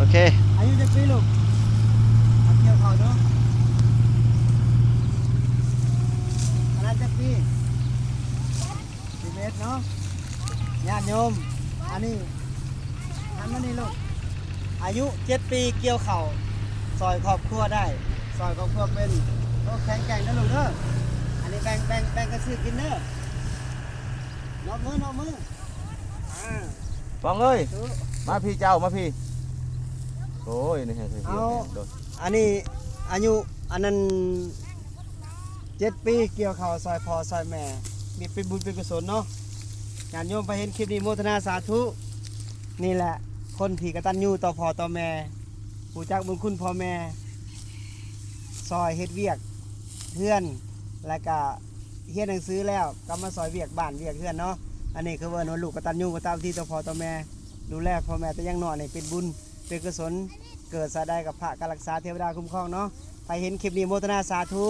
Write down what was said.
โอเคอายุจะปีลูกเอาเกี่ยวเขาเนาะอันนั้นจะปี11เนาะญาติโยมอันนี้อันนี้ลูกอายุ7 ปีเกี่ยวเข่าซอยครอบครัวได้ซอยครอบครัวเป็นโอ้แข็งแกร่งนะลูกเด้ออันนี้แบ่งกันซื้อกินเด้อนอกมือฟองเอ้ย ซื้อ มาพี่เจ้ามาพี่โอ้ยนี่เห็นเอาเโดน อันนี้อายุอันนั้น7 ปีเกี่ยวเข่าซอยพ่อซอยแม่มีเป็นบุญเป็นกุศลเนาะญาติโยมไปเห็นคลิปนี้โมทนาสาธุนี่แหละคนที่กตัญญูต่อพ่อต่อแม่ผู้จักบุญคุณพ่อแม่ซอยเฮ็ดเวียกเพื่อนแล้วก็เรียนหนังสือแล้วก็มาซอยเวียกบ้านเวียกเพื่อนเนาะอันนี้คือว่าลูกกตัญญูกตามที่ต่อพ่อต่อแม่ดูแลพ่อแม่แต่ยังน้อยนี่เป็นบุญเป็นกุศลเกิดสาได้กับพระการรักษาเทวดาคุ้มครองเนาะไปเห็นคลิปนี้โมทนาสาธุ